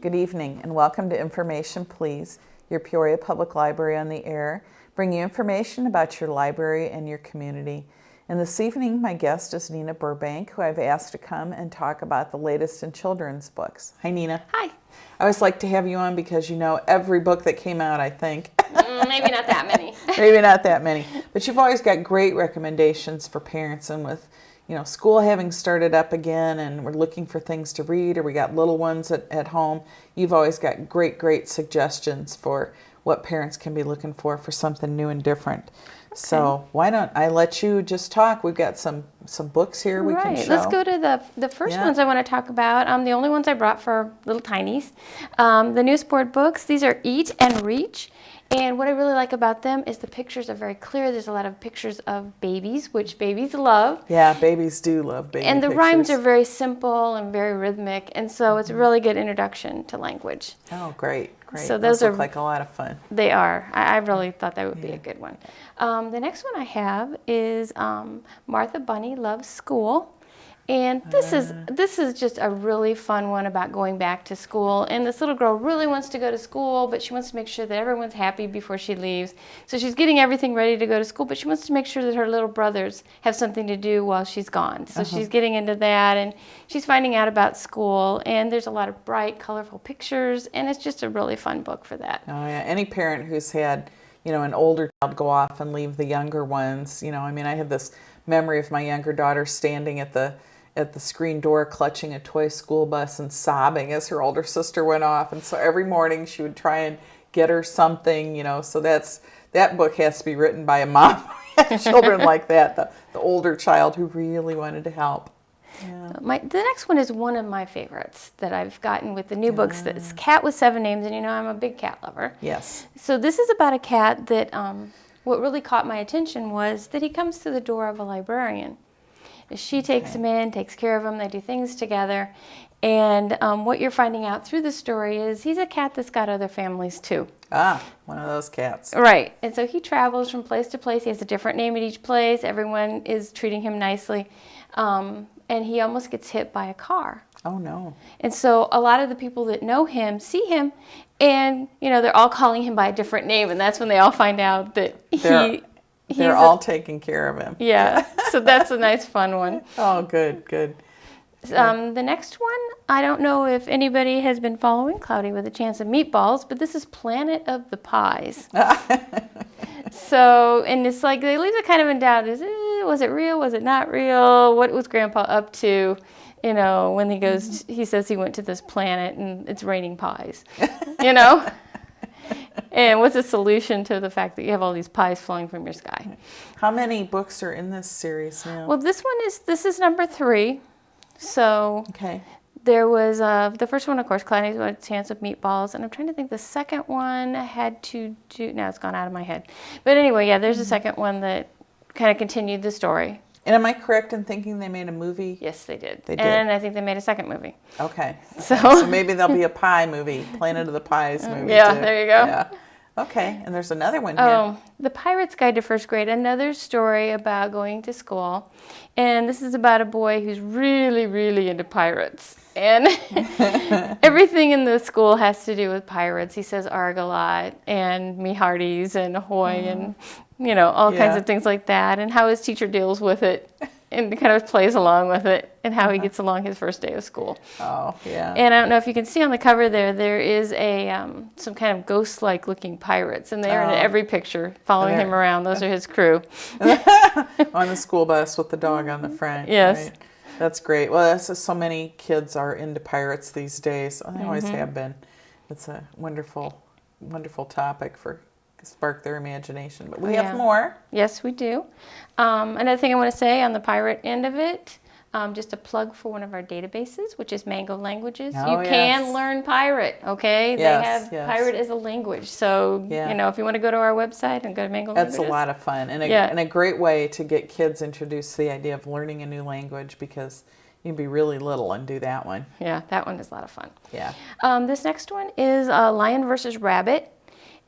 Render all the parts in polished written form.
Good evening and welcome to Information Please, your Peoria Public Library on the air, bringing you information about your library and your community. And this evening, my guest is Nina Burbank, who I've asked to come and talk about the latest in children's books. Hi, Nina. Hi. I always like to have you on because you know every book that came out, I think. Maybe not that many. Maybe not that many. But you've always got great recommendations for parents, and with school having started up again and we're looking for things to read, or we got little ones at home, you've always got great suggestions for what parents can be looking for something new and different. Okay. So why don't I let you just talk? We've got some books here we can show. Let's go to the first ones I want to talk about. The only ones I brought for little tinies. The new sport books. These are Eat and Reach. And what I really like about them is the pictures are very clear. There's a lot of pictures of babies, which babies love. Yeah, babies do love baby And the pictures. rhymes are very simple and very rhythmic, and so it's a really good introduction to language. Oh, great. So those look like a lot of fun. They are. I really thought that would be a good one. The next one I have is Martha Bunny Loves School. And this is just a really fun one about going back to school. And this little girl really wants to go to school, but she wants to make sure that everyone's happy before she leaves. So she's getting everything ready to go to school, but she wants to make sure that her little brothers have something to do while she's gone. So she's getting into that, and she's finding out about school. And there's a lot of bright, colorful pictures, and it's just a really fun book for that. Oh yeah, any parent who's had an older child go off and leave the younger ones. I have this memory of my younger daughter standing at the screen door clutching a toy school bus and sobbing as her older sister went off. And so every morning she would try and get her something, so that book has to be written by a mom who had children like that, the older child who really wanted to help. Yeah. The next one is one of my favorites that I've gotten with the new books. It's Cat with Seven Names, and I'm a big cat lover. Yes. So this is about a cat that, what really caught my attention was that he comes to the door of a librarian. She takes him in, takes care of him, they do things together. And what you're finding out through the story is he's a cat that's got other families too. Ah, one of those cats. Right. And so he travels from place to place. He has a different name at each place. Everyone is treating him nicely. And he almost gets hit by a car. Oh, no. And so a lot of the people that know him see him, and, they're all calling him by a different name. And that's when they all find out that they're all taking care of him. Yeah, so that's a nice fun one. Oh, good. The next one, I don't know if anybody has been following Cloudy with a Chance of Meatballs, but this is Planet of the Pies. So, and it's like they leave it kind of in doubt. Was it real? Was it not real? What was Grandpa up to? When he goes, he says he went to this planet and it's raining pies. And what's the solution to the fact that you have all these pies flowing from your sky? How many books are in this series now? Well, this is number 3. So there was the first one, of course, Cloudy with a Chance of Meatballs, and I'm trying to think the second one had to do. Now it's gone out of my head. But anyway, there's a second one that kind of continued the story. And am I correct in thinking they made a movie? Yes, they did. They did. And I think they made a second movie. Okay. So maybe there'll be a pie movie, Planet of the Pies movie. Yeah, too. there you go. Yeah. Okay, and there's another one here. Oh, The Pirate's Guide to First Grade, another story about going to school. And this is about a boy who's really, really into pirates. And everything in the school has to do with pirates. He says arg a lot, and me hearties, and ahoy, and, all kinds of things like that, and how his teacher deals with it. And kind of plays along with it, and how he gets along his first day of school. Oh, yeah. And I don't know if you can see on the cover there is a some kind of ghost-like looking pirates, and they're in every picture following him around. Those are his crew. On the school bus with the dog on the front. Yes. Right? That's great. Well, so many kids are into pirates these days. They always have been. It's a wonderful topic for spark their imagination. But we have more. Yes, we do. Another thing I want to say on the pirate end of it, just a plug for one of our databases, which is Mango Languages. Oh, you can learn pirate, okay? Yes, they have pirate as a language. So, if you want to go to our website and go to Mango Languages. That's a lot of fun and a great way to get kids introduced to the idea of learning a new language, because you can be really little and do that one. Yeah, that one is a lot of fun. Yeah. This next one is Lion versus Rabbit.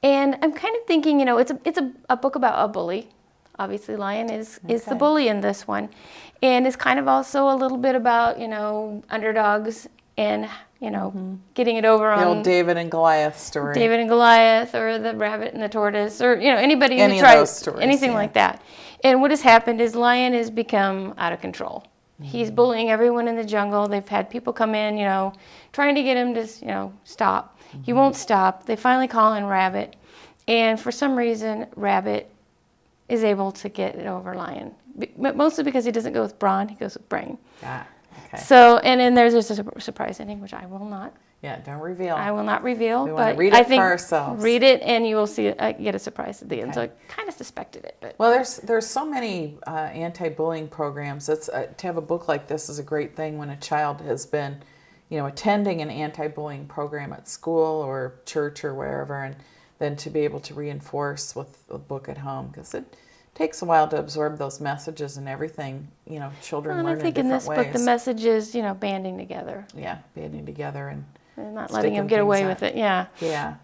And I'm kind of thinking, it's a book about a bully. Obviously, Lion is the bully in this one. And it's kind of also a little bit about, underdogs and, getting it over The on old David and Goliath story. David and Goliath, or the rabbit and the tortoise, or anybody Any who of tries those stories, anything yeah. like that. And what has happened is Lion has become out of control. He's bullying everyone in the jungle. They've had people come in, trying to get him to, stop. He won't stop. They finally call in Rabbit, and for some reason, Rabbit is able to get it over Lion, mostly because he doesn't go with brawn, he goes with brain. Ah, okay. So, and then there's a surprise ending, which I will not. Yeah, don't reveal. I will not reveal, We wanna but read I it think for ourselves. read it and you will see get a surprise at the end. Okay. So I kind of suspected it, but Well, there's so many anti-bullying programs. It's to have a book like this is a great thing when a child has been, attending an anti-bullying program at school or church or wherever, and then to be able to reinforce with a book at home, because it takes a while to absorb those messages and everything. Children and learn I think in in different this ways. book the message is banding together Yeah, banding together and and not letting sticking him get away things with out. it. Yeah.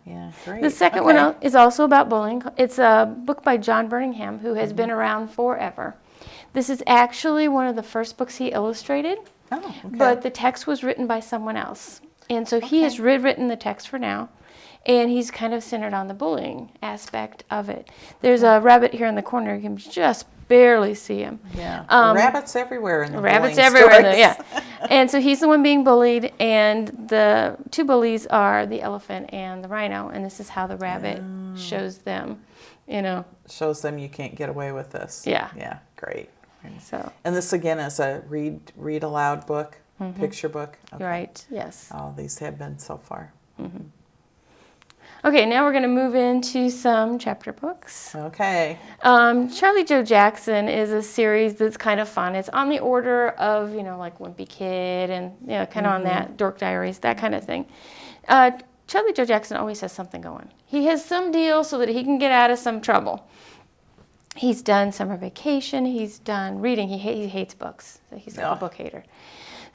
Yeah, great. The second Okay. one is also about bullying. It's a book by John Birmingham, who has been around forever. This is actually one of the first books he illustrated, Oh, okay. but the text was written by someone else. And so he has rewritten the text for now, and he's kind of centered on the bullying aspect of it. There's a rabbit here in the corner. You can just barely see him. Yeah, rabbits everywhere in the Rabbits bullying everywhere, stories. yeah. And so he's the one being bullied, and the two bullies are the elephant and the rhino, and this is how the rabbit shows them, Shows them you can't get away with this. Yeah. Yeah, great. So, And this again is a read aloud book, picture book. Okay. right, yes. All these have been so far. Okay, now we're going to move into some chapter books. Okay. Charlie Joe Jackson is a series that's kind of fun. It's on the order of, like Wimpy Kid and, kind of on that, Dork Diaries, that kind of thing. Charlie Joe Jackson always has something going. He has some deal so that he can get out of some trouble. He's done summer vacation. He's done reading. He hates books. So he's like a book hater.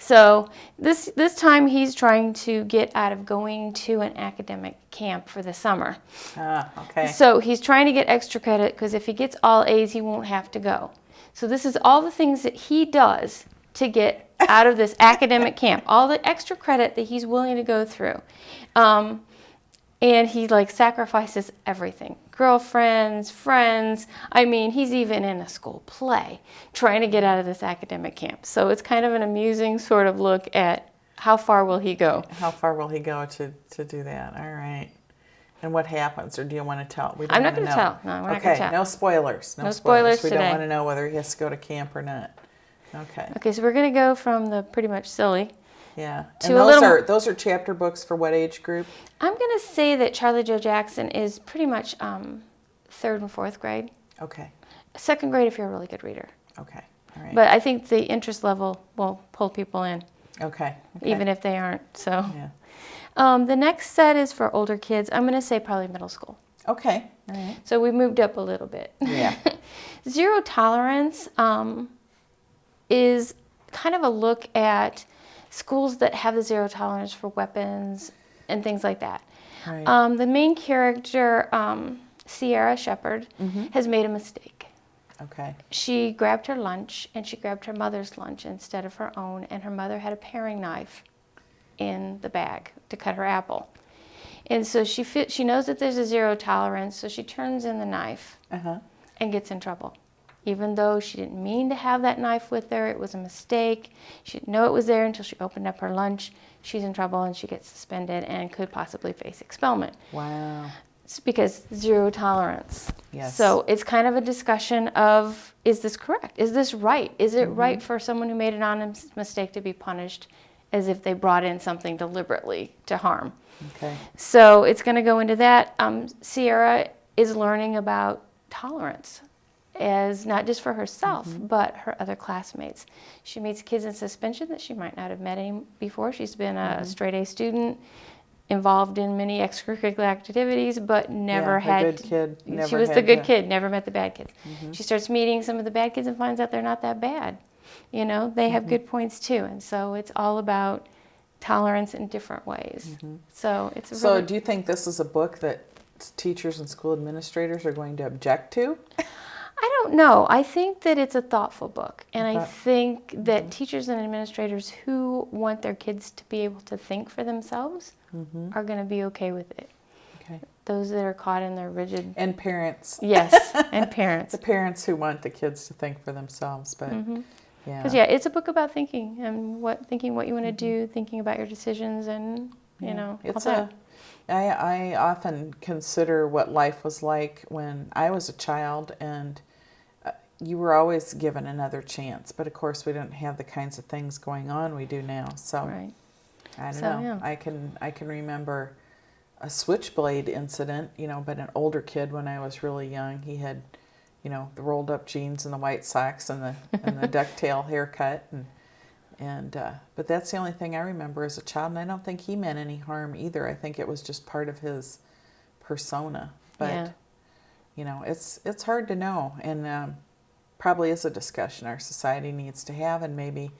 So this time he's trying to get out of going to an academic camp for the summer. Okay. So he's trying to get extra credit because if he gets all A's, he won't have to go. So this is all the things that he does to get out of this academic camp, all the extra credit that he's willing to go through. And he sacrifices everything. Girlfriends, friends. I mean, he's even in a school play trying to get out of this academic camp. So it's kind of an amusing sort of look at how far will he go. How far will he go to do that? All right. And what happens, or do you want to tell? We don't I'm not wanna going to know. tell. No, we're not going to Okay, tell. no spoilers. No spoilers We today. don't want to know whether he has to go to camp or not. Okay. Okay, so we're going to go from the pretty much silly. Yeah. To And a little those are chapter books for what age group? I'm going to say that Charlie Joe Jackson is pretty much third and fourth grade. Okay. Second grade if you're a really good reader. Okay. All right. But I think the interest level will pull people in, Okay. even if they aren't. So Yeah. the next set is for older kids. I'm going to say probably middle school. Okay. All right. So we moved up a little bit. Yeah. Zero Tolerance is kind of a look at schools that have the zero tolerance for weapons and things like that. Right. The main character, Sierra Shepherd, has made a mistake. Okay. She grabbed her lunch, and she grabbed her mother's lunch instead of her own, and her mother had a paring knife in the bag to cut her apple. And so she knows that there's a zero tolerance, so she turns in the knife and gets in trouble. Even though she didn't mean to have that knife with her, it was a mistake. She didn't know it was there until she opened up her lunch. She's in trouble and she gets suspended and could possibly face expellment. Wow. It's because zero tolerance. Yes. So it's kind of a discussion of, is this correct? Is this right? Is it right for someone who made an honest mistake to be punished as if they brought in something deliberately to harm? Okay. So it's going to go into that. Sierra is learning about tolerance, as not just for herself, but her other classmates. She meets kids in suspension that she might not have met any before. She's been a straight A student, involved in many extracurricular activities, but never had. The good kid. She was the good kid, never met the bad kids. She starts meeting some of the bad kids and finds out they're not that bad. They have good points too, and so it's all about tolerance in different ways. So it's a So really, do you think this is a book that teachers and school administrators are going to object to? I don't know. I think that it's a thoughtful book. And I Thought- think that teachers and administrators who want their kids to be able to think for themselves are going to be okay with it. Okay. Those that are caught in their rigid... And parents. Yes, and parents. The parents who want the kids to think for themselves, but yeah. Because, yeah, it's a book about thinking and thinking what you want to do, thinking about your decisions and, you know, It's all that. I often consider what life was like when I was a child, and you were always given another chance. But of course, we don't have the kinds of things going on we do now. So Right. I don't So, know. yeah. I can remember a switchblade incident, you know, but an older kid when I was really young, he had, you know, the rolled up jeans and the white socks and the ducktail haircut and but that's the only thing I remember as a child, and I don't think he meant any harm either. I think it was just part of his persona. But Yeah. you know, it's hard to know, and probably is a discussion our society needs to have, and maybe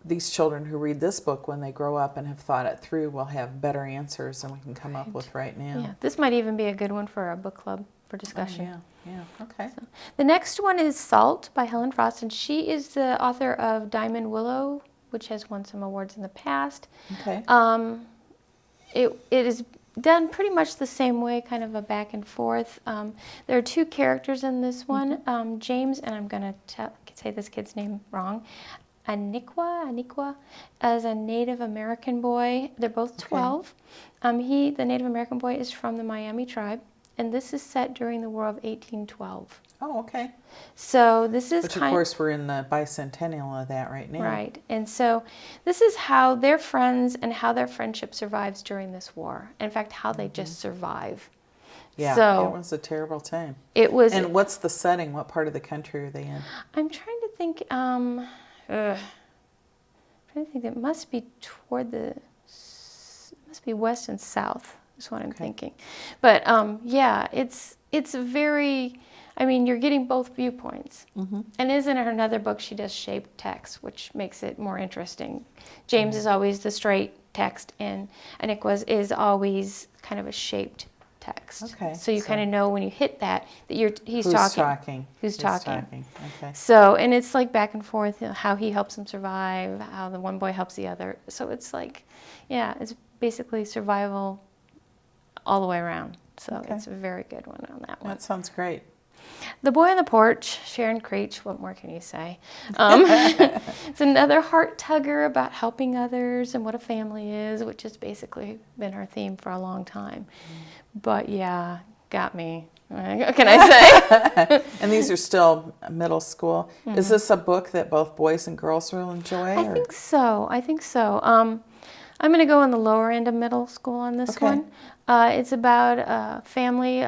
these children who read this book when they grow up and have thought it through will have better answers than we can come up with right now. Yeah, this might even be a good one for a book club for Oh, discussion. yeah, okay. The next one is Salt by Helen Frost, and she is the author of Diamond Willow, which has won some awards in the past. Okay. It is done pretty much the same way, kind of a back and forth. There are two characters in this one, James, and I'm going to say this kid's name wrong, Aniqua, as a Native American boy. They're both 12. The Native American boy is from the Miami tribe, and this is set during the War of 1812. Oh, okay. So this is Which, of course, we're in the bicentennial of that right now. right. And so this is how they're friends and how their friendship survives during this war. In fact, how they just survive. Yeah, So it was a terrible time. it was. And what's the setting? What part of the country are they in? I'm trying to think. It must be toward the. It must be west and south. Is what I'm thinking. But yeah, it's very. I mean, you're getting both viewpoints. And isn't her another book? She does shaped text, which makes it more interesting. James is always the straight text, and Aniqua is always kind of a shaped text. Okay, So you kind of know when you hit that he's Who's talking. talking? Who's talking? Okay. So, and it's like back and forth, how he helps him survive, how the one boy helps the other. So it's like, yeah, it's basically survival all the way around. So Okay. it's a very good one on that one. That sounds great. The Boy on the Porch, Sharon Creech, what more can you say? It's another heart tugger about helping others and what a family is, which has basically been our theme for a long time. But yeah, got me. What can I say? And these are still middle school. Is this a book that both boys and girls will enjoy? I think so. I'm going to go on the lower end of middle school on this Okay. one. It's about a family,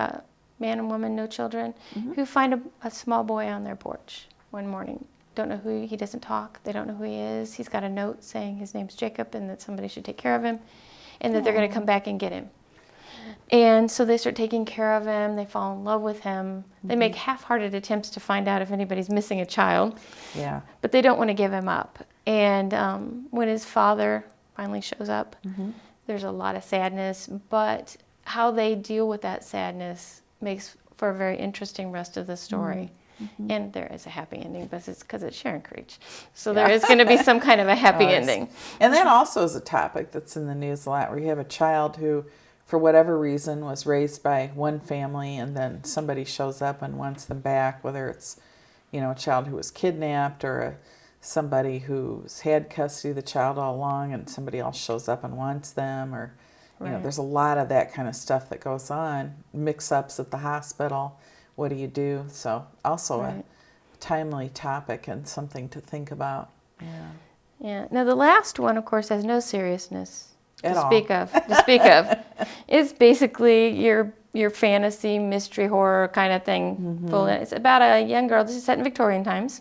man and woman, no children, who find a small boy on their porch one morning. Don't know who he doesn't talk. They don't know who he is. He's got a note saying his name's Jacob and that somebody should take care of him, and that they're going to come back and get him. And so they start taking care of him. They fall in love with him. They make half-hearted attempts to find out if anybody's missing a child, Yeah. but they don't want to give him up. And when his father finally shows up, there's a lot of sadness, but how they deal with that sadness makes for a very interesting rest of the story. And there is a happy ending, but it's because it's Sharon Creech. So there is going to be some kind of a happy ending. And that also is a topic that's in the news a lot, where you have a child who, for whatever reason, was raised by one family, and then somebody shows up and wants them back, whether it's, you know, a child who was kidnapped, or somebody who's had custody of the child all along and somebody else shows up and wants them, or, you know, there's a lot of that kind of stuff that goes on. Mix-ups at the hospital. What do you do? So also a timely topic and something to think about. Yeah. Yeah. Now the last one, of course, has no seriousness At to all. speak of. It's basically your fantasy, mystery, horror kind of thing. It's about a young girl. This is set in Victorian times.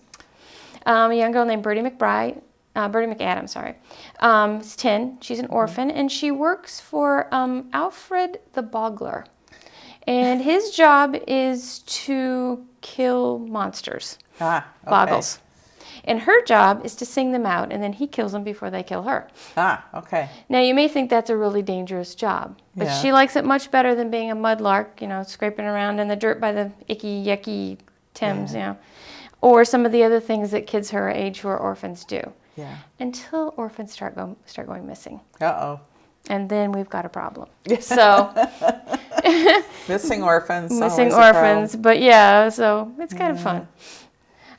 A young girl named Bertie McAdam, sorry. Is 10. She's an orphan, and she works for Alfred the Boggler. And his job is to kill monsters, boggles. And her job is to sing them out, and then he kills them before they kill her. Okay. Now, you may think that's a really dangerous job, but Yeah. she likes it much better than being a mudlark, you know, scraping around in the dirt by the icky, yucky Tim's, or some of the other things that kids her age who are orphans do. Yeah. Until orphans start going missing. Uh-oh. And then we've got a problem. So missing orphans. Missing orphans, but yeah, so it's kind of fun.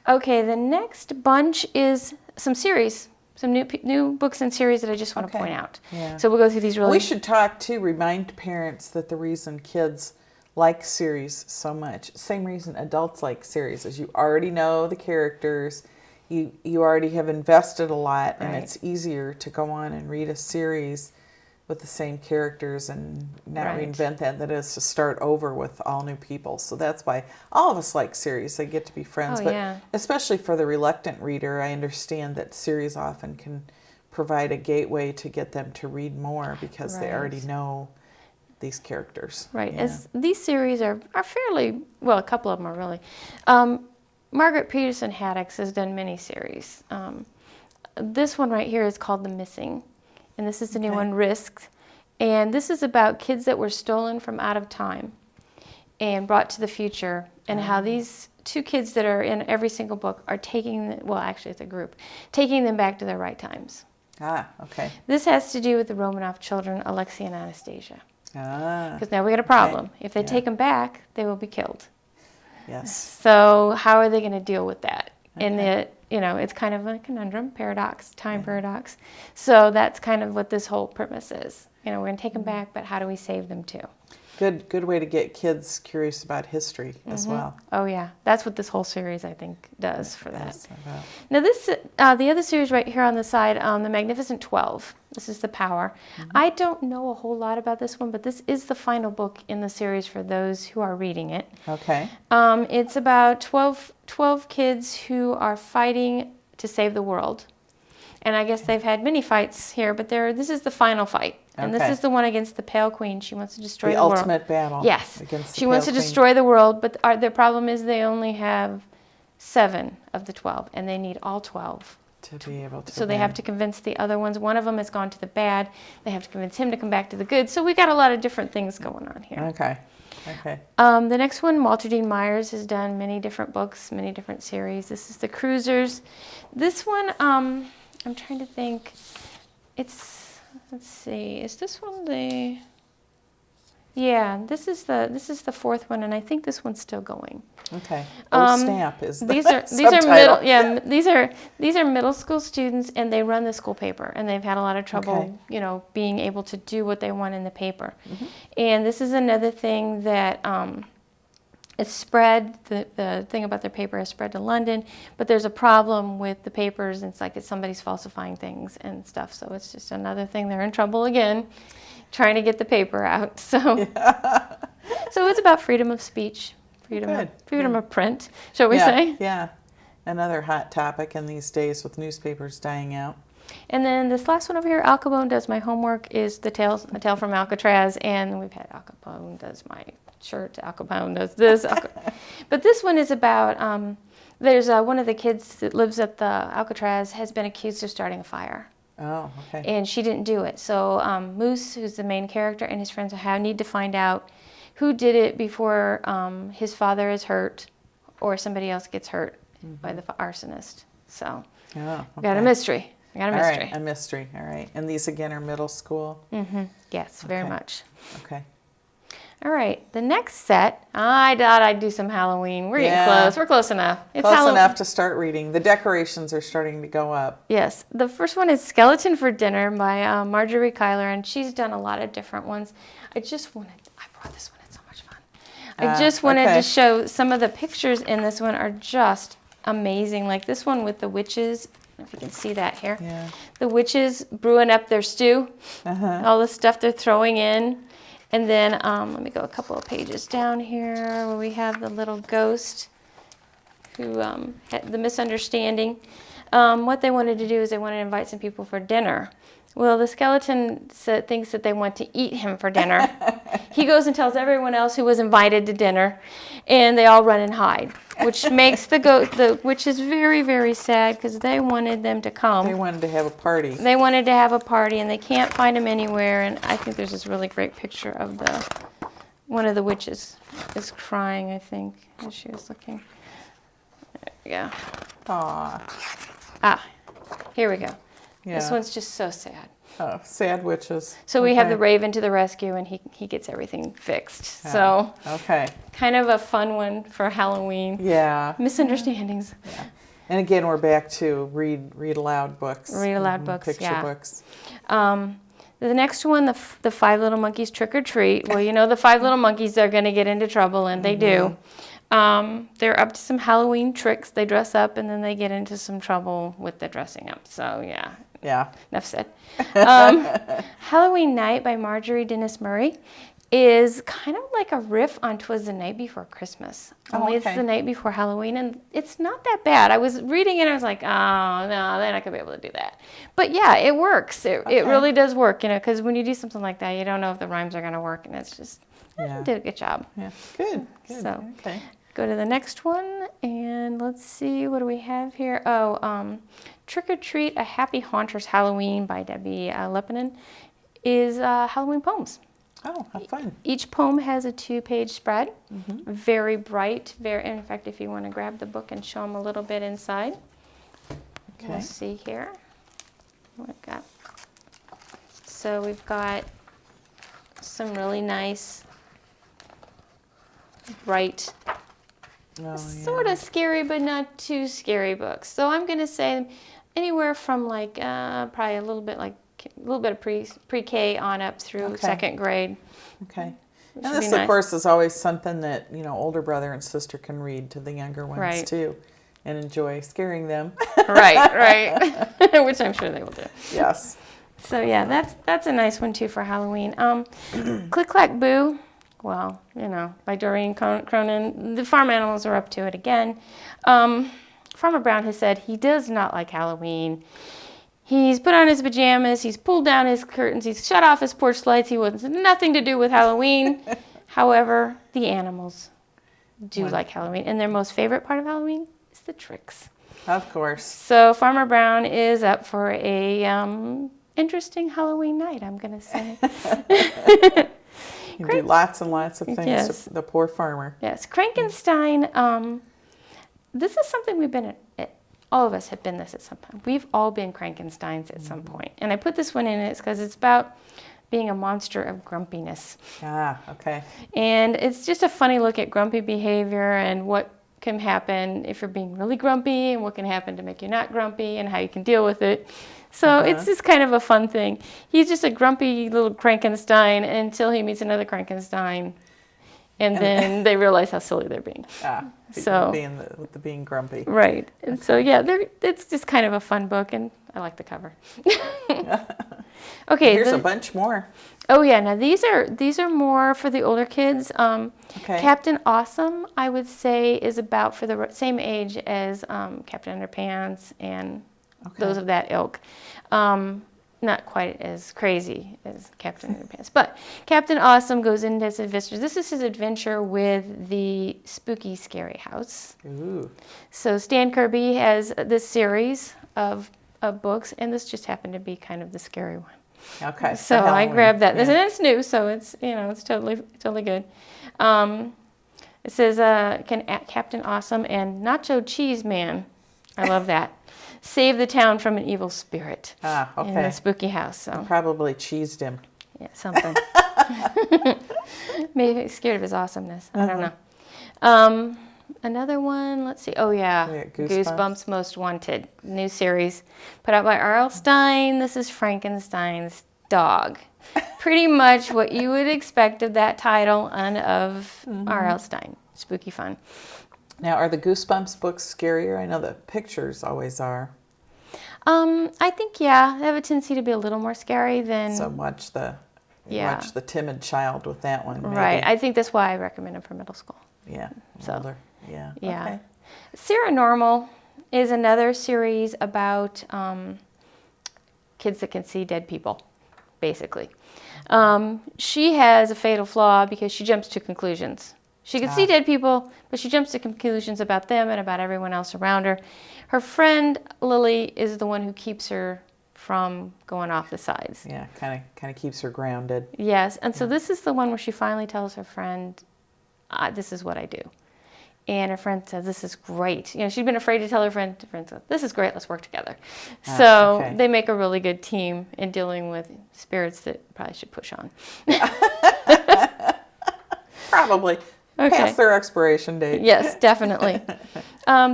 Okay, the next bunch is some series, some new books and series that I just want to point out. Yeah. So we'll go through these really. We should talk too. Remind parents that the reason kids like series so much, same reason adults like series, is you already know the characters. You already have invested a lot, and it's easier to go on and read a series with the same characters and not reinvent that than it is to start over with all new people. So that's why all of us like series. They get to be friends. But especially for the reluctant reader, I understand that series often can provide a gateway to get them to read more because they already know these characters. Right. As these series are fairly, well, a couple of them are really. Margaret Peterson Haddix has done many series. This one right here is called The Missing. And this is the new one, Risked. And this is about kids that were stolen from out of time and brought to the future, and how these two kids that are in every single book are actually it's a group, taking them back to their right times. Okay. This has to do with the Romanov children, Alexei and Anastasia. Because now we got a problem. If they take them back, they will be killed. Yes. So how are they going to deal with that? And it's kind of a conundrum, paradox, time paradox. So that's kind of what this whole premise is. We're going to take them back, but how do we save them too? Good way to get kids curious about history as well. Oh yeah, that's what this whole series I think does for that. Now this, the other series right here on the side, The Magnificent 12. This is The Power. I don't know a whole lot about this one, but this is the final book in the series for those who are reading it. Okay. It's about 12 kids who are fighting to save the world. And I guess they've had many fights here, but this is the final fight. And this is the one against the Pale Queen. She wants to destroy the world. The ultimate battle. Yes. She wants to destroy the world, but the problem is they only have 7 of the 12, and they need all 12. To be able to. So they have to convince the other ones. One of them has gone to the bad. They have to convince him to come back to the good. So we got a lot of different things going on here. Okay. The next one, Walter Dean Myers has done many different books, many different series. This is The Cruisers. This one, I'm trying to think. Let's see, is this one the? Yeah, this is the 4th one, and I think this one's still going. Okay. Snap is the these are middle school students, and they run the school paper, and they've had a lot of trouble, being able to do what they want in the paper. And this is another thing that it's spread. The thing about their paper has spread to London, but there's a problem with the papers. And it's like somebody's falsifying things and stuff. So it's just another thing. They're in trouble again, trying to get the paper out. So, so it's about freedom of speech, freedom of print, shall we say? Yeah. Another hot topic in these days with newspapers dying out. And then this last one over here, Al Capone Does My Homework, is A Tale from Alcatraz, and we've had Al Capone Does My Shirt, Al Capone Does this. But this one is about, there's one of the kids that lives at the Alcatraz has been accused of starting a fire. Oh, okay. And she didn't do it. So Moose, who's the main character, and his friends need to find out who did it before his father is hurt or somebody else gets hurt by the arsonist. So we got a mystery. All right, a mystery. All right. And these, again, are middle school? Yes, very much. Okay. All right, the next set, I thought I'd do some Halloween. We're getting close. We're close enough. It's close enough to start reading. The decorations are starting to go up. Yes. The first one is Skeleton for Dinner by Marjorie Kyler, and she's done a lot of different ones. I brought this one. It's so much fun. I just wanted to show some of the pictures in this one are just amazing. Like this one with the witches. I don't know if you can see that here. Yeah. The witches brewing up their stew. All the stuff they're throwing in. And then let me go a couple of pages down here where we have the little ghost who had the misunderstanding. What they wanted to do is they wanted to invite some people for dinner. Well, the skeleton thinks that they want to eat him for dinner. He goes and tells everyone else who was invited to dinner, and they all run and hide, which makes the witches very, very sad because they wanted them to come. They wanted to have a party. They wanted to have a party, and they can't find him anywhere. And I think there's this really great picture of one of the witches is crying, I think, as she was looking. go. Aw. Here we go. Yeah. This one's just so sad. Oh, sad witches. So we have the Raven to the rescue, and he gets everything fixed. Yeah. So Okay. kind of a fun one for Halloween. Yeah. Misunderstandings. Yeah. And again, we're back to read aloud books. Read aloud books, Picture yeah. books. The next one, the Five Little Monkeys Trick or Treat. Well, you know the Five Little Monkeys are going to get into trouble, and they do. They're up to some Halloween tricks. They dress up, and then they get into some trouble with the dressing up. So, yeah. Yeah. Enough said. Halloween Night by Marjorie Dennis Murray is kind of like a riff on 'Twas the Night Before Christmas. Only it's the night before Halloween, and it's not that bad. I was reading it, and I was like, oh, no, they're not going to be able to do that. But yeah, it works. It really does work, you know, because when you do something like that, you don't know if the rhymes are going to work, and it's just, did a good job. Yeah. Good. So, okay. go to the next one, and let's see, what do we have here? Trick or Treat, A Happy Haunter's Halloween by Debbie Lepinen is Halloween poems. Oh, how fun. Each poem has a 2-page spread, very bright. In fact, if you want to grab the book and show them a little bit inside. Okay. Let's see here what we've got. So we've got some really nice, bright, sort of scary but not too scary books. So I'm going to say anywhere from like probably a little bit of pre-K on up through second grade. Okay. And this, of course, is always something that, you know, older brother and sister can read to the younger ones too, and enjoy scaring them. right. Which I'm sure they will do. Yes. So yeah, that's a nice one too for Halloween. Click Clack Boo. Well, you know, by Doreen Cronin. The farm animals are up to it again. Farmer Brown has said he does not like Halloween. He's put on his pajamas, he's pulled down his curtains, he's shut off his porch lights. He wants nothing to do with Halloween. However, the animals do like Halloween. And their most favorite part of Halloween is the tricks. Of course. So Farmer Brown is up for a interesting Halloween night, I'm going to say. You do lots and lots of things Yes. to the poor farmer. Yes, Frankenstein. This is something we've been all of us have been this at some point. We've all been Frankensteins at some point. And I put this one in it because it's about being a monster of grumpiness. Ah, okay. And it's just a funny look at grumpy behavior and what can happen if you're being really grumpy and what can happen to make you not grumpy and how you can deal with it. So it's just kind of a fun thing. He's just a grumpy little Frankenstein until he meets another Frankenstein. And then they realize how silly they're being. So being grumpy. Right. And so yeah, it's just kind of a fun book, and I like the cover. Okay. Here's a bunch more. Oh yeah. Now these are more for the older kids. Captain Awesome, I would say, is about for the same age as Captain Underpants and those of that ilk. Not quite as crazy as Captain Underpants. But Captain Awesome goes into his adventures. This is his adventure with the spooky, scary house. Ooh. So Stan Kirby has this series of books, and this just happened to be kind of the scary one. Okay. So I grabbed that. And it's new, so it's totally good. It says Captain Awesome and Nacho Cheese Man. I love that. Save the town from an evil spirit. In the spooky house. So probably cheesed him. Yeah, something. Maybe he's scared of his awesomeness. I don't know. Another one, let's see. Oh yeah, Goosebumps Most Wanted, new series put out by R.L. Stine. This is Frankenstein's dog. Pretty much what you would expect of that title and of R.L. Stine. Spooky fun. Now, are the Goosebumps books scarier? I know the pictures always are. I think, yeah, they have a tendency to be a little more scary than... So watch the timid child with that one. Maybe. Right. I think that's why I recommend it for middle school. Yeah. So, older. Yeah. Yeah. Okay. Paranormal is another series about kids that can see dead people, basically. She has a fatal flaw because she jumps to conclusions. She can see dead people, but she jumps to conclusions about them and about everyone else around her. Her friend, Lily, is the one who keeps her from going off the sides. Yeah, kind of keeps her grounded. Yes, and so this is the one where she finally tells her friend, this is what I do. And her friend says, this is great. You know, she'd been afraid to tell her friend. Her friend said, this is great. Let's work together. So okay. they make a really good team in dealing with spirits that probably should push on. Probably. Okay. Past their expiration date. Yes, definitely.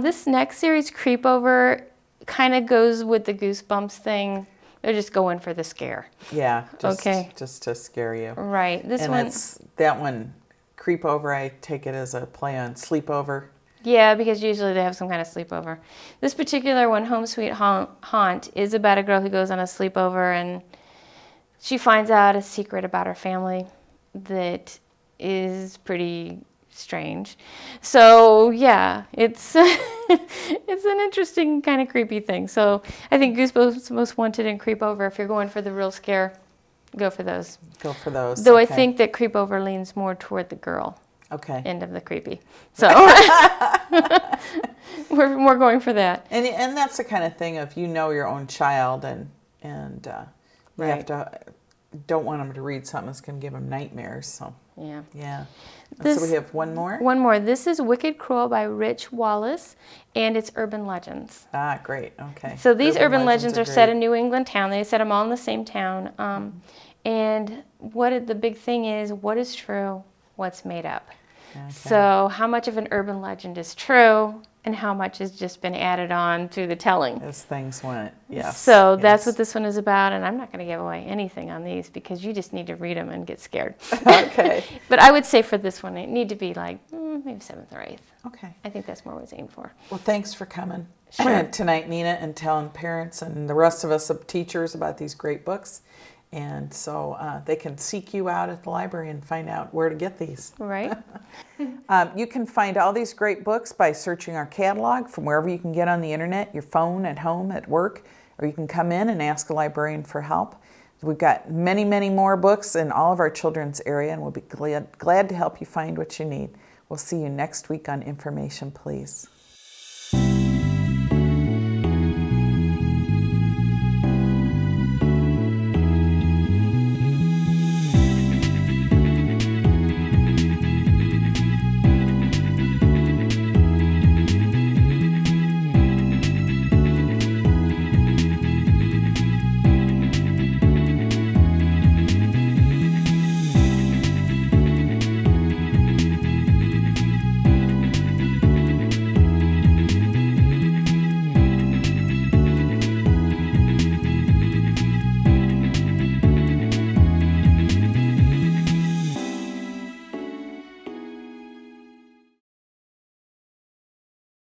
This next series, Creepover, kind of goes with the Goosebumps thing. They're just going for the scare. Yeah. Okay. Just to scare you. Right. This And one. that one, Creepover, I take it as a play on sleepover. Yeah, because usually they have some kind of sleepover. This particular one, Home Sweet Haunt, is about a girl who goes on a sleepover and she finds out a secret about her family that is pretty strange. So yeah, it's it's an interesting kind of creepy thing. So I think Goosebumps Most Wanted and Creepover, if you're going for the real scare, go for those. Go for those. Though okay. I think that Creepover leans more toward the girl Okay. end of the creepy. So we're going for that. And that's the kind of thing of your own child and you have Right. to don't want them to read something that's going to give them nightmares. So Yeah. yeah. This- So we have one more. One more. This is Wicked Cruel by Rich Wallace, and it's urban legends. Ah, great. Okay. So these urban legends are set great. in New England town. They set them all in the same town. And the big thing is, what is true, what's made up. Okay. So how much of an urban legend is true, and how much has just been added on through the telling. As things went, yes. So that's yes. what this one is about, and I'm not going to give away anything on these because you just need to read them and get scared. Okay. But I would say for this one, it need to be like maybe 7th or 8th. Okay. I think that's more what I was aiming for. Well, thanks for coming Sure. tonight, Nina, and telling parents and the rest of us teachers about these great books. And so they can seek you out at the library and find out where to get these. Right? You can find all these great books by searching our catalog from wherever you can get on the internet, your phone, at home, at work, or you can come in and ask a librarian for help. We've got many, many more books in all of our children's area, and we'll be glad to help you find what you need. We'll see you next week on Information Please.